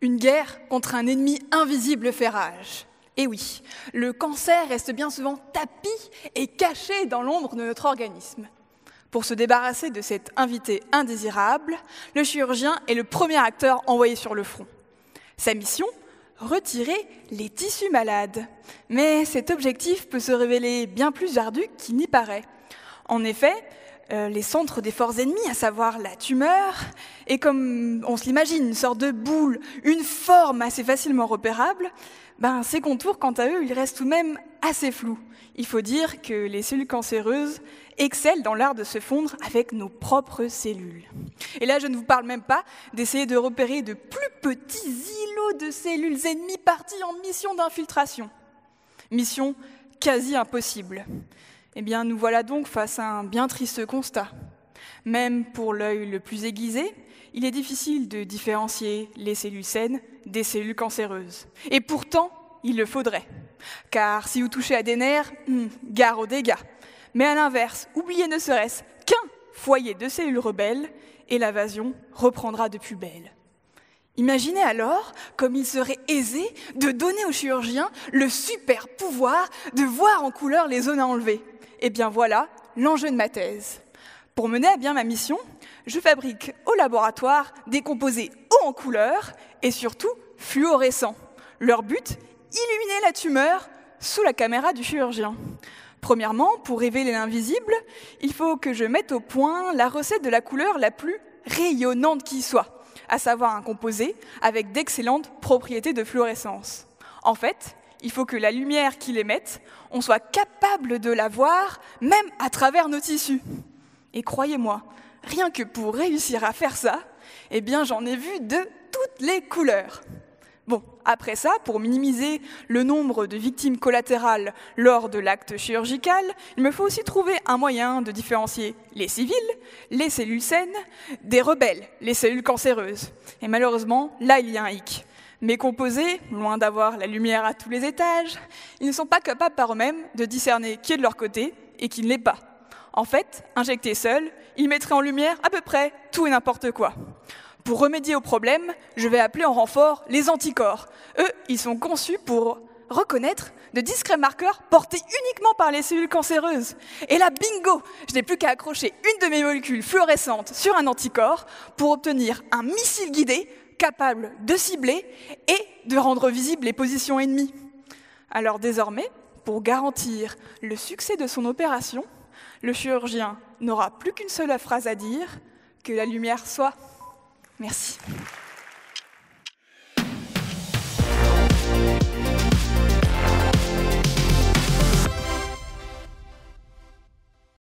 Une guerre contre un ennemi invisible fait rage. Et oui, le cancer reste bien souvent tapi et caché dans l'ombre de notre organisme. Pour se débarrasser de cet invité indésirable, le chirurgien est le premier acteur envoyé sur le front. Sa mission ? Retirer les tissus malades. Mais cet objectif peut se révéler bien plus ardu qu'il n'y paraît. En effet, les centres des forces ennemies, à savoir la tumeur, est comme on se l'imagine, une sorte de boule, une forme assez facilement repérable, ses contours, quant à eux, ils restent tout de même assez flous. Il faut dire que les cellules cancéreuses excellent dans l'art de se fondre avec nos propres cellules. Et là, je ne vous parle même pas d'essayer de repérer de plus petits îlots de cellules ennemies parties en mission d'infiltration. Mission quasi impossible. Eh bien, nous voilà donc face à un bien triste constat. Même pour l'œil le plus aiguisé, il est difficile de différencier les cellules saines des cellules cancéreuses. Et pourtant, il le faudrait. Car si vous touchez à des nerfs, gare aux dégâts. Mais à l'inverse, oubliez ne serait-ce qu'un foyer de cellules rebelles et l'invasion reprendra de plus belle. Imaginez alors comme il serait aisé de donner au chirurgien le super pouvoir de voir en couleur les zones à enlever. Eh bien voilà l'enjeu de ma thèse. Pour mener à bien ma mission, je fabrique au laboratoire des composés hauts en couleur et surtout fluorescents. Leur but, illuminer la tumeur sous la caméra du chirurgien. Premièrement, pour révéler l'invisible, il faut que je mette au point la recette de la couleur la plus rayonnante qui soit, à savoir un composé avec d'excellentes propriétés de fluorescence. En fait, il faut que la lumière qu'il émette, on soit capable de la voir même à travers nos tissus. Et croyez-moi, rien que pour réussir à faire ça, eh bien j'en ai vu de toutes les couleurs. Bon, après ça, pour minimiser le nombre de victimes collatérales lors de l'acte chirurgical, il me faut aussi trouver un moyen de différencier les civils, les cellules saines, des rebelles, les cellules cancéreuses. Et malheureusement, là, il y a un hic. Mes composés, loin d'avoir la lumière à tous les étages, ils ne sont pas capables par eux-mêmes de discerner qui est de leur côté et qui ne l'est pas. En fait, injectés seuls, ils mettraient en lumière à peu près tout et n'importe quoi. Pour remédier au problème, je vais appeler en renfort les anticorps. Eux, ils sont conçus pour reconnaître de discrets marqueurs portés uniquement par les cellules cancéreuses. Et là, bingo, je n'ai plus qu'à accrocher une de mes molécules fluorescentes sur un anticorps pour obtenir un missile guidé capable de cibler et de rendre visibles les positions ennemies. Alors désormais, pour garantir le succès de son opération, le chirurgien n'aura plus qu'une seule phrase à dire, que la lumière soit. Merci.